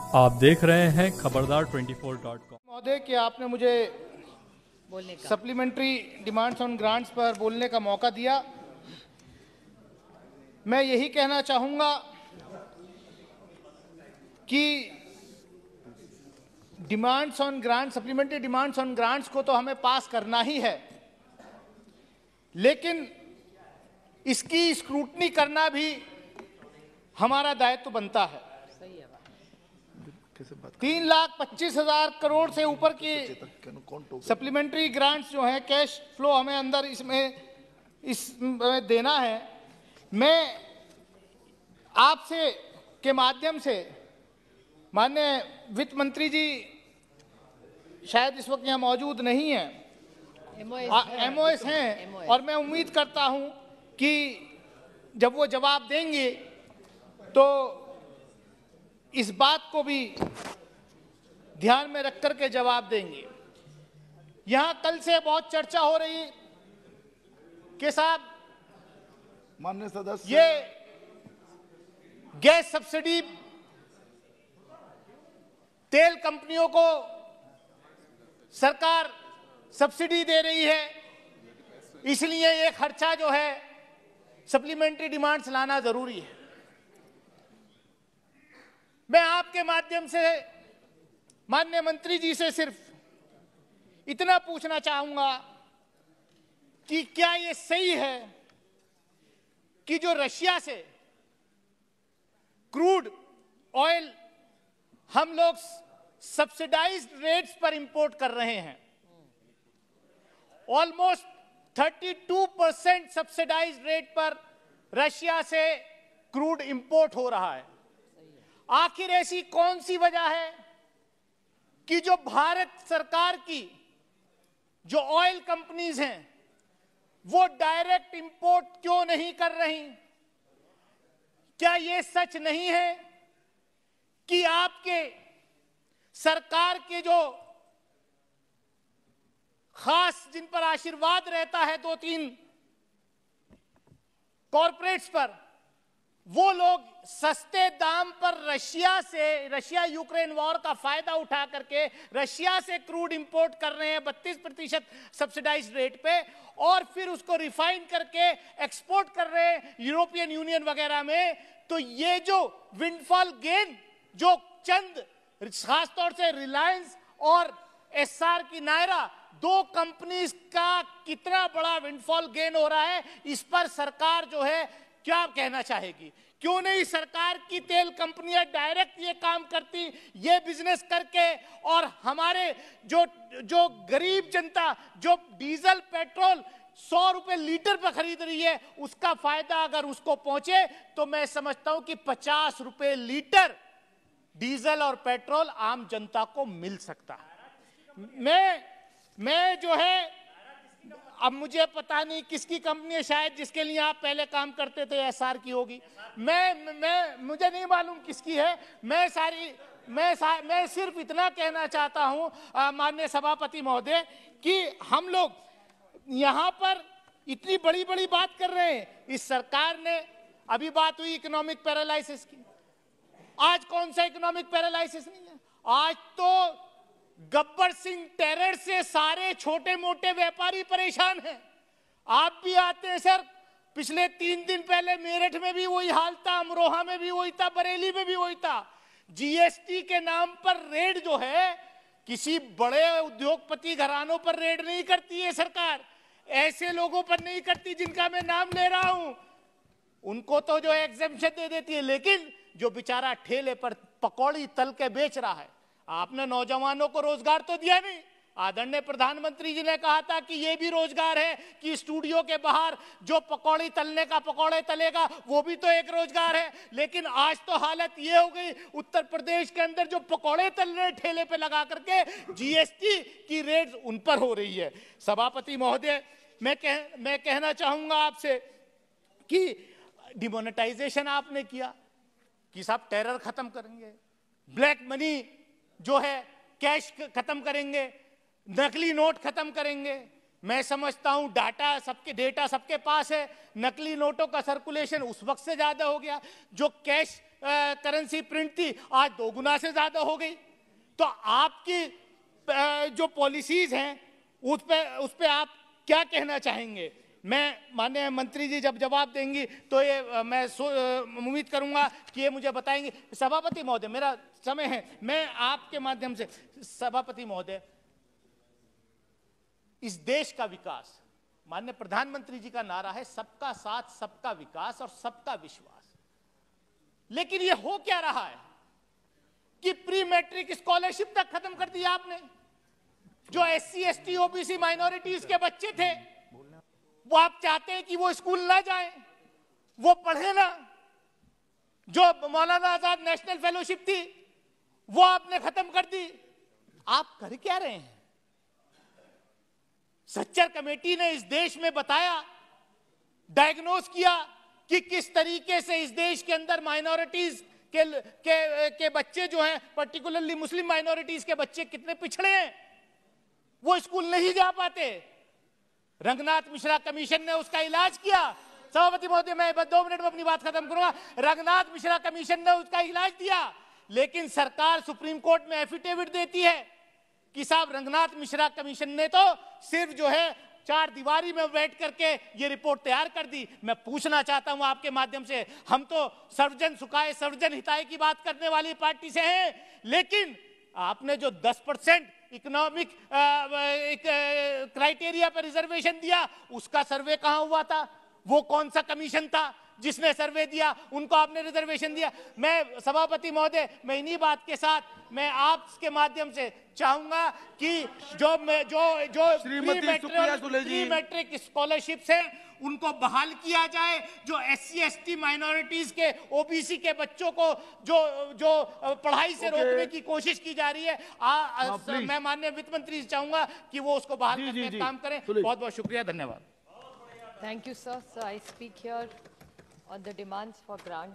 आप देख रहे हैं खबरदार 24.com। महोदय कि आपने मुझे बोलने का सप्लीमेंट्री डिमांड्स ऑन ग्रांट्स पर बोलने का मौका दिया। मैं यही कहना चाहूंगा कि demands on grant, supplementary demands on grants को तो हमें पास करना ही है, लेकिन इसकी स्क्रूटनी करना भी हमारा दायित्व बनता है। 3,25,000 करोड़ से ऊपर की सप्लीमेंट्री ग्रांट्स जो हैं, कैश फ्लो हमें अंदर इसमें देना है। मैं आपसे के माध्यम से, माननीय वित्त मंत्री जी शायद इस वक्त यहाँ मौजूद नहीं हैं, एमओएस हैं, और मैं उम्मीद करता हूं कि जब वो जवाब देंगे तो इस बात को भी ध्यान में रख करके जवाब देंगे। यहां कल से बहुत चर्चा हो रही कि साहब माननीय सदस्य, ये गैस सब्सिडी तेल कंपनियों को सरकार सब्सिडी दे रही है, इसलिए ये खर्चा जो है सप्लीमेंट्री डिमांड्स लाना जरूरी है। मैं आपके माध्यम से माननीय मंत्री जी से सिर्फ इतना पूछना चाहूंगा कि क्या ये सही है कि जो रशिया से क्रूड ऑयल हम लोग सब्सिडाइज्ड रेट्स पर इंपोर्ट कर रहे हैं, ऑलमोस्ट 32% सब्सिडाइज्ड रेट पर रशिया से क्रूड इंपोर्ट हो रहा है। आखिर ऐसी कौन सी वजह है कि जो भारत सरकार की जो ऑयल कंपनीज हैं वो डायरेक्ट इंपोर्ट क्यों नहीं कर रही? क्या यह सच नहीं है कि आपके सरकार के जो खास जिन पर आशीर्वाद रहता है 2-3 कॉरपोरेट्स पर, वो लोग सस्ते दाम पर रशिया यूक्रेन वॉर का फायदा उठा करके रशिया से क्रूड इंपोर्ट कर रहे हैं 32% सब्सिडाइज्ड रेट पे, और फिर उसको रिफाइन करके एक्सपोर्ट कर रहे हैं यूरोपियन यूनियन वगैरह में। तो ये जो विंडफॉल गेन जो चंद खासतौर से रिलायंस और एसआर की नायरा, 2 कंपनीज का कितना बड़ा विंडफॉल गेन हो रहा है, इस पर सरकार जो है क्या कहना चाहेगी? क्यों नहीं सरकार की तेल कंपनियां डायरेक्ट ये काम करती, ये बिजनेस करके, और हमारे जो गरीब जनता जो डीजल पेट्रोल 100 रुपए लीटर पर खरीद रही है, उसका फायदा अगर उसको पहुंचे तो मैं समझता हूं कि 50 रुपए लीटर डीजल और पेट्रोल आम जनता को मिल सकता है। मैं जो है, अब मुझे पता नहीं किसकी कंपनी है, शायद जिसके लिए आप पहले काम करते थे एसआर की होगी, मुझे नहीं मालूम किसकी है। मैं सिर्फ इतना कहना चाहता हूं माननीय सभापति महोदय कि हम लोग यहां पर इतनी बड़ी बड़ी बात कर रहे हैं। इस सरकार ने, अभी बात हुई इकोनॉमिक पैरालाइसिस की, आज कौन सा इकोनॉमिक पैरालाइसिस नहीं है? आज तो गब्बर सिंह टेरर से सारे छोटे मोटे व्यापारी परेशान हैं। आप भी आते हैं सर, पिछले 3 दिन पहले मेरठ में भी वही हाल था, अमरोहा में भी वही था, बरेली में भी वही था। जीएसटी के नाम पर रेड जो है, किसी बड़े उद्योगपति घरानों पर रेड नहीं करती है सरकार, ऐसे लोगों पर नहीं करती जिनका मैं नाम ले रहा हूं, उनको तो जो एग्जेम्पशन दे देती है। लेकिन जो बेचारा ठेले पर पकौड़ी तल के बेच रहा है, आपने नौजवानों को रोजगार तो दिया नहीं। आदरणीय प्रधानमंत्री जी ने कहा था कि यह भी रोजगार है कि स्टूडियो के बाहर जो पकौड़ी तलने का पकौड़े तलेगा, वो भी तो एक रोजगार है। लेकिन आज तो हालत ये हो गई, उत्तर प्रदेश के अंदर जो पकौड़े तल रहे ठेले पे लगा करके जीएसटी की रेट उन पर हो रही है। सभापति महोदय, मैं कहना चाहूंगा आपसे कि डिमोनेटाइजेशन आपने किया कि साहब टेरर खत्म करेंगे, ब्लैक मनी जो है कैश खत्म करेंगे, नकली नोट खत्म करेंगे। मैं समझता हूं डेटा सबके पास है, नकली नोटों का सर्कुलेशन उस वक्त से ज्यादा हो गया। जो कैश करेंसी प्रिंट थी, आज 2 गुना से ज्यादा हो गई। तो आपकी जो पॉलिसीज हैं उस पे आप क्या कहना चाहेंगे? मैं माननीय मंत्री जी जब जवाब देंगी तो ये मैं उम्मीद करूंगा कि ये मुझे बताएंगे। सभापति महोदय, मेरा समय है, मैं आपके माध्यम से, सभापति महोदय, इस देश का विकास, माननीय प्रधानमंत्री जी का नारा है सबका साथ, सबका विकास और सबका विश्वास। लेकिन ये हो क्या रहा है कि प्री मैट्रिक स्कॉलरशिप तक खत्म कर दिया आपने। जो SC ST OBC माइनॉरिटीज के बच्चे थे, वो आप चाहते हैं कि वो स्कूल ना जाएं, वो पढ़े ना। जो मौलाना आजाद नेशनल फेलोशिप थी वो आपने खत्म कर दी। आप कर क्या रहे हैं? सच्चर कमेटी ने इस देश में बताया, डायग्नोस किया कि किस तरीके से इस देश के अंदर माइनॉरिटीज के बच्चे जो हैं, पर्टिकुलरली मुस्लिम माइनॉरिटीज के बच्चे कितने पिछड़े हैं, वो स्कूल नहीं जा पाते। रंगनाथ मिश्रा कमीशन ने उसका इलाज किया। सभापति महोदय, मैं 2 मिनट में अपनी बात खत्म करूंगा। रंगनाथ मिश्रा कमीशन ने उसका इलाज दिया, लेकिन सरकार सुप्रीम कोर्ट में एफिडेविट देती है कि साहब रंगनाथ मिश्रा कमीशन ने तो सिर्फ जो है 4 दीवारी में बैठ करके ये रिपोर्ट तैयार कर दी। मैं पूछना चाहता हूं आपके माध्यम से, हम तो सर्वजन सुखाए सर्वजन हिताय की बात करने वाली पार्टी से हैं, लेकिन आपने जो 10% इकोनॉमिक क्राइटेरिया पर रिजर्वेशन दिया, उसका सर्वे कहां हुआ था? वो कौन सा कमीशन था जिसने सर्वे दिया? उनको आपने रिजर्वेशन दिया। मैं सभापति महोदय, मैं इन्हीं बात के साथ मैं आपके माध्यम से चाहूंगा कि जो प्री मैट्रिक स्कॉलरशिप है उनको बहाल किया जाए। जो SC ST माइनॉरिटीज के OBC के बच्चों को जो पढ़ाई से रोकने की कोशिश की जा रही है, मैं माननीय वित्त मंत्री से चाहूंगा कि वो उसको बहाल करने का काम करें। बहुत बहुत शुक्रिया, धन्यवाद। Thank you, sir. So I speak here on the demands for grant